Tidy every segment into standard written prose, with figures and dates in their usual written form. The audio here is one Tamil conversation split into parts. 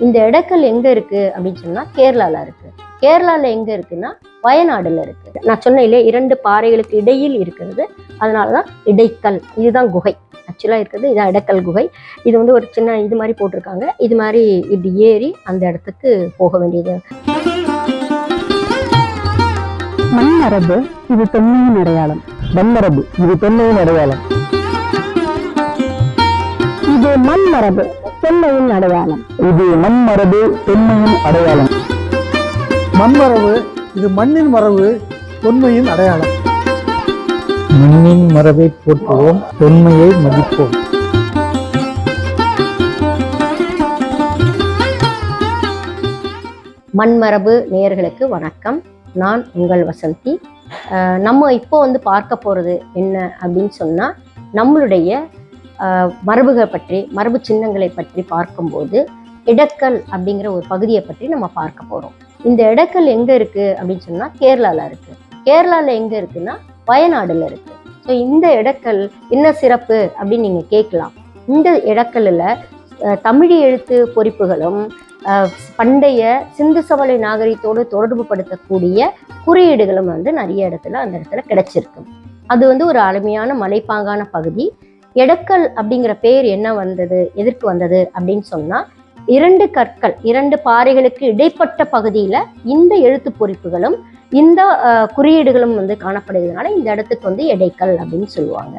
இந்த எடக்கல் எங்க இருக்கு அப்படின்னு சொன்னா கேரளால இருக்கு. கேரளால எங்க இருக்குன்னா வயநாடுல இருக்கு. நான் சொன்னேன் இல்லையா, 2 பாறைகளுக்கு இடையில் இருக்கிறது, அதனாலதான் இடைக்கல். இதுதான் குகை ஆக்சுவலா இருக்கிறது. இதான் எடக்கல் குகை. இது வந்து ஒரு சின்ன இது மாதிரி போட்டிருக்காங்க. இது மாதிரி இப்படி ஏறி அந்த இடத்துக்கு போக வேண்டியது. மண்மரபு இது தொன்மையின் அடையாளம். மண்மரபு இது தொன்மையின் அடையாளம். இது மண்மரபு தொன்மையின் அடையாளம். இது மண்மரபு தொன்மையின் அடையாளம். மண்மரபு இது மண்ணின் மரபு தொன்மையின் அடையாளம். மண்ணின் மரபை போற்றுவோம், தொன்மையை மதிப்போம். மண்மரபு நேயர்களுக்கு வணக்கம். நான் உங்கள் வசந்தி. நம்ம இப்போ வந்து பார்க்க போகிறது என்ன அப்படின்னு சொன்னால், நம்மளுடைய மரபுகளை பற்றி, மரபு சின்னங்களை பற்றி பார்க்கும்போது எடக்கல் அப்படிங்கிற ஒரு பகுதியை பற்றி நம்ம பார்க்க போகிறோம். இந்த எடக்கல் எங்கே இருக்குது அப்படின்னு சொன்னால் கேரளாவில் இருக்குது. கேரளாவில் எங்கே இருக்குன்னா வயநாடில் இருக்குது. ஸோ இந்த எடக்கல் என்ன சிறப்பு அப்படின்னு நீங்கள் கேட்கலாம். இந்த எடக்கல்லில் தமிழ் எழுத்து பொறிப்புகளும் பண்டைய சிந்து சமவெளி நாகரிகத்தோடு தொடர்பு படுத்தக்கூடிய குறியீடுகளும் வந்து நிறைய இடத்துல அந்த இடத்துல கிடைச்சிருக்கு. அது வந்து ஒரு அருமையான மலைப்பாங்கான பகுதி. எடக்கல் அப்படிங்கிற பேர் என்ன வந்தது, எதற்கு வந்தது அப்படின்னு சொன்னா, 2 கற்கள், 2 பாறைகளுக்கு இடைப்பட்ட பகுதியில இந்த எழுத்து பொறிப்புகளும் இந்த குறியீடுகளும் வந்து காணப்படுகிறதுனால இந்த இடத்துக்கு வந்து எடைக்கல் அப்படின்னு சொல்லுவாங்க.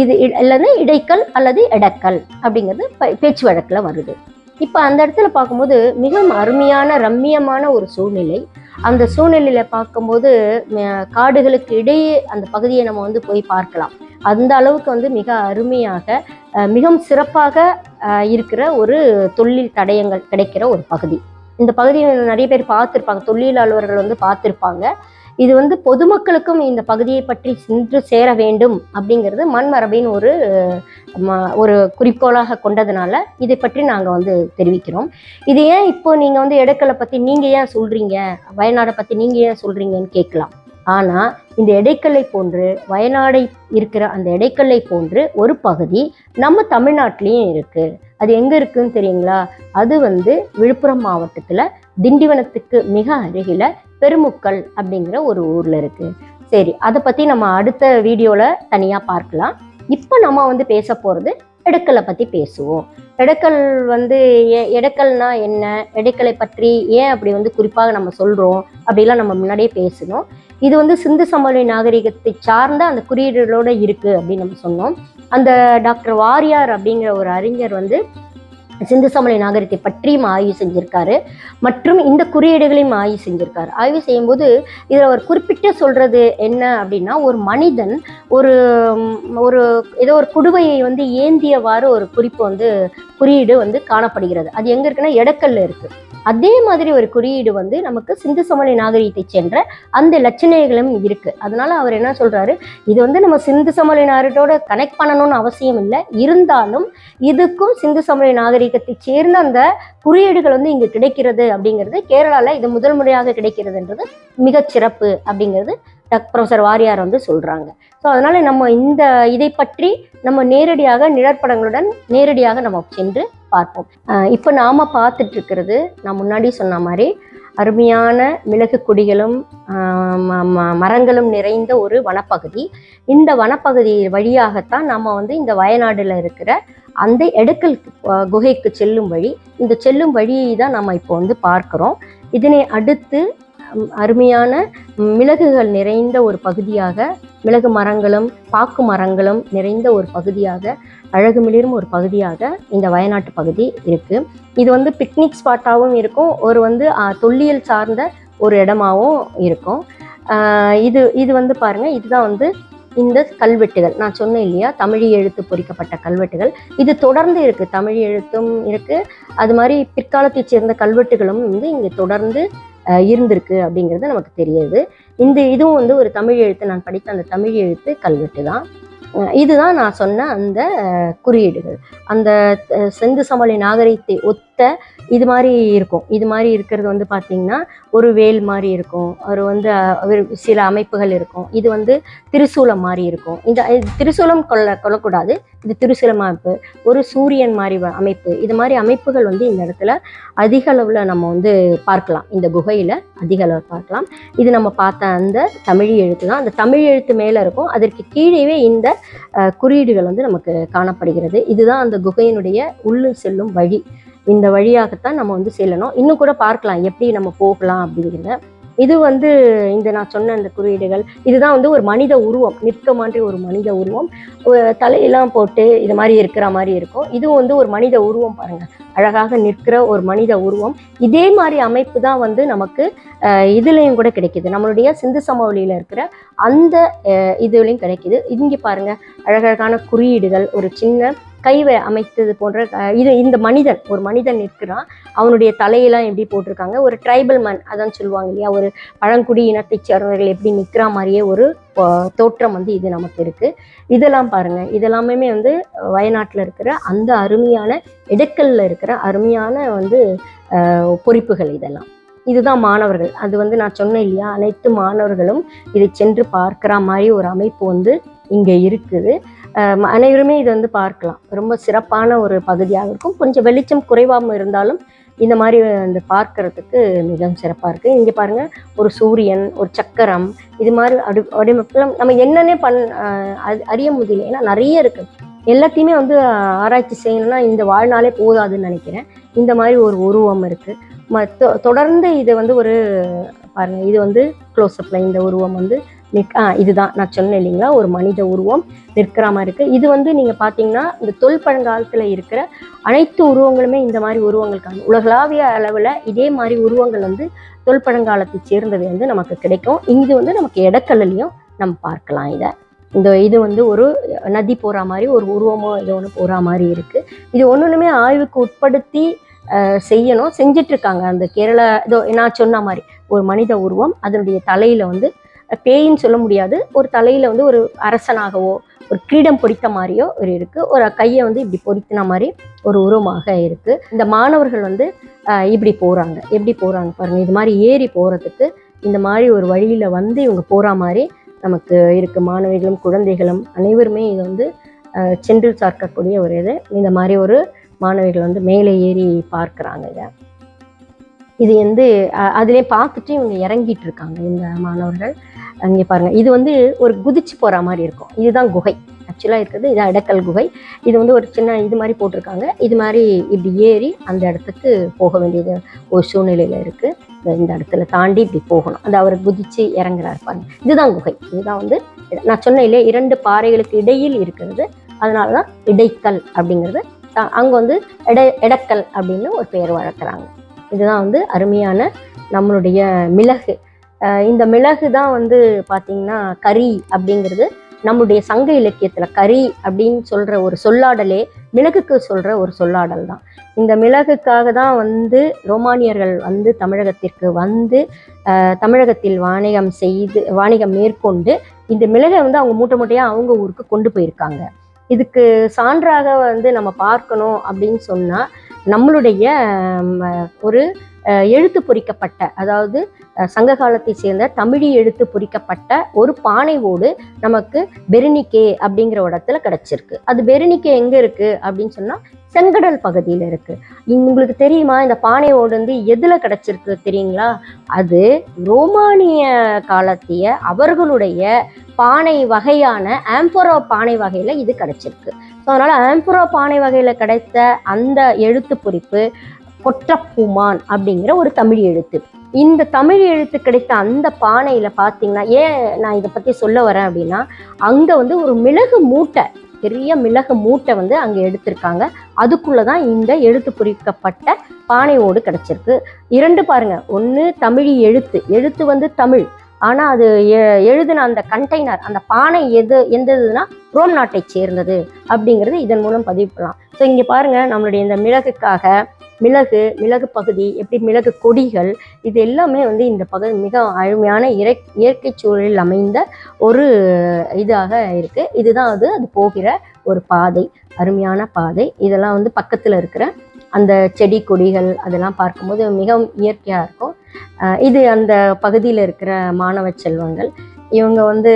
இது அல்லது இடைக்கல் அல்லது எடக்கல் அப்படிங்கிறது பேச்சு வழக்கில் வருது. இப்போ அந்த இடத்துல பார்க்கும்போது மிகவும் அருமையான ரம்மியமான ஒரு சூழ்நிலை. அந்த சூழ்நிலையில பார்க்கும்போது காடுகளுக்கு இடையே அந்த பகுதியை நம்ம வந்து போய் பார்க்கலாம். அந்த அளவுக்கு வந்து மிக அருமையாக மிகவும் சிறப்பாக இருக்கிற ஒரு தொழில் தடயங்கள் கிடைக்கிற ஒரு பகுதி. இந்த பகுதியை நிறைய பேர் பார்த்துருப்பாங்க, தொழிலாளர்கள் வந்து பார்த்துருப்பாங்க. இது வந்து பொதுமக்களுக்கும் இந்த பகுதியை பற்றி சென்று சேர வேண்டும் அப்படிங்கிறது மண்மரபின் ஒரு குறிக்கோளாக கொண்டதுனால இதை பற்றி நாங்கள் வந்து தெரிவிக்கிறோம். இது ஏன் இப்போ நீங்கள் வந்து எடக்கலை பற்றி நீங்கள் ஏன் சொல்கிறீங்க, வயநாடை பற்றி நீங்கள் ஏன் சொல்கிறீங்கன்னு கேட்கலாம். ஆனால் இந்த எடைக்கல்லை போன்று, வயநாடை இருக்கிற அந்த எடைக்கல்லை போன்று ஒரு பகுதி நம்ம தமிழ்நாட்டிலையும் இருக்குது. அது எங்கே இருக்குதுன்னு தெரியுங்களா? அது வந்து விழுப்புரம் மாவட்டத்தில் திண்டிவனத்துக்கு மிக அருகில் பெருமுக்கல் அப்படிங்கிற ஒரு ஊரில் இருக்குது. சரி, அதை பற்றி நம்ம அடுத்த வீடியோவில் தனியாக பார்க்கலாம். இப்போ நம்ம வந்து பேச போகிறது எடக்கலை பற்றி பேசுவோம். எடக்கல் வந்து எடக்கல்னா என்ன, எடைக்கலை பற்றி ஏன் அப்படி வந்து குறிப்பாக நம்ம சொல்கிறோம் அப்படிலாம் நம்ம முன்னாடியே பேசணும். இது வந்து சிந்து சமவெளி நாகரிகத்தை சார்ந்த அந்த குறியீடுகளோடு இருக்குது அப்படின்னு நம்ம சொன்னோம். அந்த டாக்டர் வாரியார் அப்படிங்கிற ஒரு அறிஞர் வந்து சிந்து சமவெளி நாகரிகத்தை பற்றியும் ஆய்வு செஞ்சிருக்காரு, மற்றும் இந்த குறியீடுகளையும் ஆய்வு செஞ்சிருக்காரு. ஆய்வு செய்யும்போது இதில் அவர் குறிப்பிட்டு சொல்றது என்ன அப்படின்னா, ஒரு மனிதன் ஒரு ஏதோ ஒரு குடுவையை வந்து ஏந்தியவாறு ஒரு குறியீடு வந்து காணப்படுகிறது. அது எங்க இருக்குன்னா எடக்கல்ல இருக்கு. அதே மாதிரி ஒரு குறியீடு வந்து நமக்கு சிந்து சமவெளி நாகரிகத்தை சென்ற அந்த லட்சணைகளும் இருக்கு. அதனால அவர் என்ன சொல்றாரு, இது வந்து நம்ம சிந்து சமவெளி நாகரிகத்தோட கனெக்ட் பண்ணணும்னு அவசியம் இல்லை, இருந்தாலும் இதுக்கும் சிந்து சமவெளி நாகரிகத்தை சேர்ந்த அந்த குறியீடுகள் வந்து இங்கு கிடைக்கிறது அப்படிங்கிறது, கேரளால இது முதல் முறையாக கிடைக்கிறதுன்றது மிகச்சிறப்பு அப்படிங்கிறது ப்ரொஃபசர் வாரியார் வந்து சொல்றாங்க. ஸோ அதனால நம்ம இதை பற்றி நம்ம நேரடியாக நிழற்படங்களுடன் நேரடியாக நம்ம சென்று பார்ப்போம். இப்போ நாம பார்த்துட்டு இருக்கிறது, நான் முன்னாடி சொன்ன மாதிரி அருமையான மிளகு கொடிகளும் மரங்களும் நிறைந்த ஒரு வனப்பகுதி. இந்த வனப்பகுதி வழியாகத்தான் நம்ம வந்து இந்த வயநாடுல இருக்கிற அந்த எடக்கல் குகைக்கு செல்லும் வழி, இந்த செல்லும் வழியை தான் நம்ம இப்போ வந்து பார்க்கிறோம். இதனை அடுத்து அருமையான மிளகுகள் நிறைந்த ஒரு பகுதியாக, மிளகு மரங்களும் பாக்கு மரங்களும் நிறைந்த ஒரு பகுதியாக, அழகு மிளிரும் ஒரு பகுதியாக இந்த வயநாட்டு பகுதி இருக்கு. இது வந்து பிக்னிக் ஸ்பாட்டாகவும் இருக்கும், ஒரு வந்து தொல்லியல் சார்ந்த ஒரு இடமாகவும் இருக்கும். இது வந்து பாருங்க, இதுதான் வந்து இந்த கல்வெட்டுகள் நான் சொன்னேன் இல்லையா, தமிழ் எழுத்து பொறிக்கப்பட்ட கல்வெட்டுகள். இது தொடர்ந்து இருக்கு, தமிழ் எழுத்தும் இருக்கு, அது மாதிரி பிற்காலத்தை சேர்ந்த கல்வெட்டுகளும் வந்து இங்கே தொடர்ந்து இருந்திருக்கு அப்படிங்கிறது நமக்கு தெரியுது. இதுவும் வந்து ஒரு தமிழ் எழுத்து, நான் படித்த அந்த தமிழ் எழுத்து கல்வெட்டு தான். இதுதான் நான் சொன்ன அந்த குறியீடுகள். அந்த சிந்து சமவெளி நாகரிகத்தை ஒத்த இது மாதிரி இருக்கும். இது மாதிரி இருக்கிறது வந்து பார்த்திங்கன்னா ஒரு வேல் மாதிரி இருக்கும், ஒரு சில அமைப்புகள் இருக்கும். இது வந்து திரிசூலம் மாதிரி இருக்கும். இந்த திரிசூலம் கொள்ளக்கூடாது, இது திரிசூலம் அமைப்பு, ஒரு சூரியன் மாதிரி அமைப்பு. இது மாதிரி அமைப்புகள் வந்து இந்த இடத்துல அதிக அளவில் நம்ம வந்து பார்க்கலாம். இந்த குகையில் அதிக அளவில் பார்க்கலாம். இது நம்ம பார்த்த அந்த தமிழ் எழுத்து தான். அந்த தமிழ் எழுத்து மேலே இருக்கும், அதற்கு கீழேவே இந்த குறியீடுகள் வந்து நமக்கு காணப்படுகிறது. இதுதான் அந்த குகையினுடைய உள்ளு செல்லும் வழி. இந்த வழியாகத்தான் நம்ம வந்து செல்லணும். இன்னும் கூட பார்க்கலாம் எப்படி நம்ம போகலாம் அப்படிங்கிறத. இது வந்து இந்த நான் சொன்ன அந்த குறியீடுகள், இதுதான் வந்து ஒரு மனித உருவம், நிற்க மாதிரி ஒரு மனித உருவம், தலையெல்லாம் போட்டு இது மாதிரி இருக்கிற மாதிரி இருக்கும். இதுவும் வந்து ஒரு மனித உருவம் பாருங்க, அழகாக நிற்கிற ஒரு மனித உருவம். இதே மாதிரி அமைப்பு தான் வந்து நமக்கு இதுலேயும் கூட கிடைக்குது, நம்மளுடைய சிந்து சமவெளியில் இருக்கிற அந்த இதுலேயும் கிடைக்குது. இங்கே பாருங்க அழகழகான குறியீடுகள், ஒரு சின்ன கைவை அமைத்தது போன்ற இந்த மனிதன், ஒரு மனிதன் நிற்கிறான், அவனுடைய தலையெல்லாம் எப்படி போட்டிருக்காங்க, ஒரு ட்ரைபல் மேன் அதான் சொல்லுவாங்க இல்லையா, ஒரு பழங்குடி இனத்தை சேர்ந்தவர்கள் எப்படி நிற்கிற மாதிரியே ஒரு தோற்றம் வந்து இது நமக்கு இருக்குது. இதெல்லாம் பாருங்கள், இதெல்லாமே வந்து வயநாட்டில் இருக்கிற அந்த அருமையான இடக்கல்ல இருக்கிற அருமையான வந்து பொறிப்புகள். இதெல்லாம் இதுதான் மாணவர்கள், அது வந்து நான் சொன்னேன் இல்லையா, அனைத்து மாணவர்களும் இதை சென்று பார்க்குற மாதிரி ஒரு அமைப்பு வந்து இங்கே இருக்குது. அனைவருமே இதை வந்து பார்க்கலாம். ரொம்ப சிறப்பான ஒரு பகுதியாக இருக்கும். கொஞ்சம் வெளிச்சம் குறைவாகவும் இருந்தாலும் இந்த மாதிரி வந்து பார்க்கறதுக்கு மிகவும் சிறப்பாக இருக்குது. இங்கே பாருங்கள், ஒரு சூரியன், ஒரு சக்கரம், இது மாதிரி வடிவமைப்புலாம் நம்ம என்னென்ன அறிய முடியல. ஏன்னா நிறைய இருக்குது, எல்லாத்தையுமே வந்து ஆராய்ச்சி செய்யணும்னா இந்த வாழ்நாளே போதாதுன்னு நினைக்கிறேன். இந்த மாதிரி ஒரு உருவம் இருக்குது. தொடர்ந்து இது வந்து ஒரு பாருங்கள், இது வந்து க்ளோஸ்அப்பில் இந்த உருவம் வந்து இதுதான் நான் சொன்னேன் இல்லைங்களா, ஒரு மனித உருவம் நிற்கிற மாதிரி இருக்குது. இது வந்து நீங்கள் பார்த்தீங்கன்னா இந்த தொல்பழங்காலத்தில் இருக்கிற அனைத்து உருவங்களுமே இந்த மாதிரி உருவங்களுக்கான உலகளாவிய அளவில் இதே மாதிரி உருவங்கள் வந்து தொல்பழங்காலத்தை சேர்ந்தவை வந்து நமக்கு கிடைக்கும். இது வந்து நமக்கு இடக்கல்லையும் நம்ம பார்க்கலாம். இது வந்து ஒரு நதி போகிற மாதிரி ஒரு உருவமோ ஏதோ ஒன்று போகிற மாதிரி இருக்குது. இது ஒன்றுமே ஆய்வுக்கு உட்படுத்தி செய்யணும், செஞ்சிட்ருக்காங்க. அந்த கேரளா இதோ நான் சொன்ன மாதிரி ஒரு மனித உருவம், அதனுடைய தலையில் வந்து பேயின்னு சொல்ல முடியாது, ஒரு தலையில் வந்து ஒரு அரசனாகவோ ஒரு கிரீடம் பொறித்த மாதிரியோ ஒரு இருக்குது, ஒரு கையை வந்து இப்படி பொறித்தின மாதிரி ஒரு உருவமாக இருக்குது. இந்த மாணவர்கள் வந்து இப்படி போகிறாங்க, எப்படி போகிறாங்க பாருங்கள். இது மாதிரி ஏறி போகிறதுக்கு இந்த மாதிரி ஒரு வழியில் வந்து இவங்க போகிற மாதிரி நமக்கு இருக்குது. மாணவிகளும் குழந்தைகளும் அனைவருமே இது வந்து சென்று பார்க்கக்கூடிய ஒரு இது. இந்த மாதிரி ஒரு மாணவிகள் வந்து மேலே ஏறி பார்க்குறாங்க. இது வந்து அதிலே பார்த்துட்டு இவங்க இறங்கிட்டு இருக்காங்க இந்த மாணவர்கள். அங்கே பாருங்கள், இது வந்து ஒரு குதிச்சு போகிற மாதிரி இருக்கும். இதுதான் குகை ஆக்சுவலாக இருக்கிறது, இதுதான் இடக்கல் குகை. இது வந்து ஒரு சின்ன இது மாதிரி போட்டிருக்காங்க. இது மாதிரி இப்படி ஏறி அந்த இடத்துக்கு போக வேண்டியது ஒரு சூழ்நிலையில் இருக்குது. இந்த இடத்துல தாண்டி இப்படி போகணும், அது அவர் குதிச்சு இறங்குறாரு பாருங்க. இதுதான் குகை. இதுதான் வந்து நான் சொன்ன இல்லையா, 2 பாறைகளுக்கு இடையில் இருக்கிறது, அதனால தான் இடைக்கல் அப்படிங்கிறது. அங்கே வந்து இடக்கல் அப்படின்னு ஒரு பெயர் வழங்குறாங்க. இதுதான் வந்து அருமையான நம்மளுடைய மிளகு. இந்த மிளகு தான் வந்து பார்த்திங்கன்னா கரி அப்படிங்கிறது நம்மளுடைய சங்க இலக்கியத்தில் கரி அப்படின்னு சொல்கிற ஒரு சொல்லாடலே மிளகுக்கு சொல்கிற ஒரு சொல்லாடல் தான். இந்த மிளகுக்காக தான் வந்து ரோமானியர்கள் வந்து தமிழகத்திற்கு வந்து தமிழகத்தில் வாணிகம் மேற்கொண்டு இந்த மிளகை வந்து அவங்க மூட்டை மூட்டையாக அவங்க ஊருக்கு கொண்டு போயிருக்காங்க. இதுக்கு சான்றாக வந்து நம்ம பார்க்கணும் அப்படின்னு சொன்னால் நம்மளுடைய ஒரு எழுத்து பொறிக்கப்பட்ட, அதாவது சங்க காலத்தை சேர்ந்த தமிழ் எழுத்து பொறிக்கப்பட்ட ஒரு பானை ஓடு நமக்கு பெர்னிக்கே அப்படிங்கிற இடத்துல கிடச்சிருக்கு. அது பெர்னிக்கே எங்கே இருக்குது அப்படின்னு சொன்னால் செங்கடல் பகுதியில் இருக்குது. உங்களுக்கு தெரியுமா இந்த பானை ஓடு வந்து எதில் கிடச்சிருக்கு தெரியுங்களா? அது ரோமானிய காலத்திய அவர்களுடைய பானை வகையான ஆம்போரா பானை வகையில் இது கிடச்சிருக்கு. ஸோ அதனால் ஆம்போரா பானை வகையில் கிடைத்த அந்த எழுத்து பொறிப்பு கொற்றப்புமான் அப்படிங்கிற ஒரு தமிழ் எழுத்து. இந்த தமிழ் எழுத்து கிடைத்த அந்த பானையில் பார்த்தீங்கன்னா, ஏன் நான் இதை பற்றி சொல்ல வரேன் அப்படின்னா, அங்கே வந்து ஒரு மிளகு மூட்டை, பெரிய மிளகு மூட்டை வந்து அங்கே எடுத்திருக்காங்க. அதுக்குள்ளே தான் இந்த எழுத்து பொறிக்கப்பட்ட பானையோடு கிடச்சிருக்கு. 2 பாருங்கள், ஒன்று தமிழ் எழுத்து வந்து தமிழ், ஆனால் அது எழுதின அந்த கண்டெய்னர், அந்த பானை எந்ததுன்னா ரோம் நாட்டை சேர்ந்தது அப்படிங்கிறது இதன் மூலம் பதிவு பண்ணலாம். ஸோ இங்கே பாருங்கள், நம்மளுடைய இந்த மிளகுக்காக மிளகு பகுதி, எப்படி மிளகு கொடிகள், இது எல்லாமே வந்து இந்த பகுதி மிக அருமையான இயற்கை சூழலில் அமைந்த ஒரு இதாக இருக்குது. இதுதான் அது போகிற ஒரு பாதை, அருமையான பாதை. இதெல்லாம் வந்து பக்கத்தில் இருக்கிற அந்த செடி கொடிகள் அதெல்லாம் பார்க்கும்போது மிகவும் இயற்கையாக இருக்கும். இது அந்த பகுதியில் இருக்கிற மாணவ செல்வங்கள். இவங்க வந்து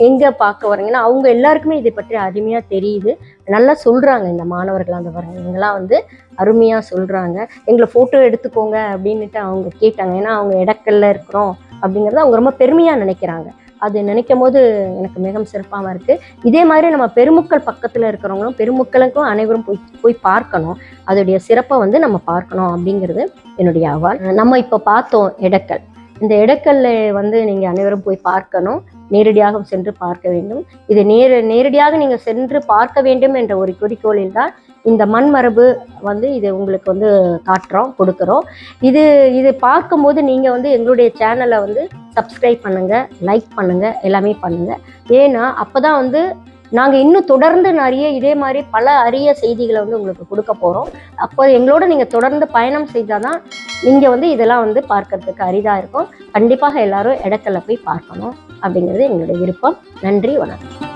எங்கே பார்க்க வராங்கன்னா அவங்க எல்லாருக்குமே இதை பற்றி அருமையாக தெரியுது, நல்லா சொல்கிறாங்க. இந்த மாணவர்கள் அந்த பாருங்க இவங்கெல்லாம் வந்து அருமையாக சொல்கிறாங்க. எங்களை ஃபோட்டோ எடுத்துக்கோங்க அப்படின்ட்டு அவங்க கேட்டாங்க. ஏன்னா அவங்க இடக்கல்ல இருக்கிறோம் அப்படிங்கிறத அவங்க ரொம்ப பெருமையாக நினைக்கிறாங்க. அது நினைக்கும் போது எனக்கு மிகவும் சிறப்பாக இருக்குது. இதே மாதிரி நம்ம பெருமக்கள் பக்கத்தில் இருக்கிறவங்களும் பெருமக்களுக்கும் அனைவரும் போய் பார்க்கணும், அதோடைய சிறப்பை வந்து நம்ம பார்க்கணும் அப்படிங்கிறது என்னுடைய ஆவால். நம்ம இப்போ பார்த்தோம் எடக்கல். இந்த எடக்கல்ல வந்து நீங்கள் அனைவரும் போய் பார்க்கணும், நேரடியாக சென்று பார்க்க வேண்டும். இது நேரடியாக நீங்கள் சென்று பார்க்க வேண்டும் என்ற ஒரு குறிக்கோளில் தான் இந்த மண் மரபு வந்து இது உங்களுக்கு வந்து கொடுக்குறோம். இது பார்க்கும்போது நீங்கள் வந்து எங்களுடைய சேனலை வந்து சப்ஸ்கிரைப் பண்ணுங்கள், லைக் பண்ணுங்கள், எல்லாமே பண்ணுங்கள். ஏன்னா அப்போ தான் வந்து நாங்கள் இன்னும் தொடர்ந்து நிறைய இதே மாதிரி பல அரிய செய்திகளை வந்து உங்களுக்கு கொடுக்க போகிறோம். அப்போ எங்களோட நீங்கள் தொடர்ந்து பயணம் செய்தால் தான் நீங்கள் வந்து இதெல்லாம் வந்து பார்க்கறதுக்கு அரிதாக இருக்கும். கண்டிப்பாக எல்லாரும் எடக்கல்ல போய் பார்க்கணும் அப்படிங்கிறது எங்களுடைய விருப்பம். நன்றி, வணக்கம்.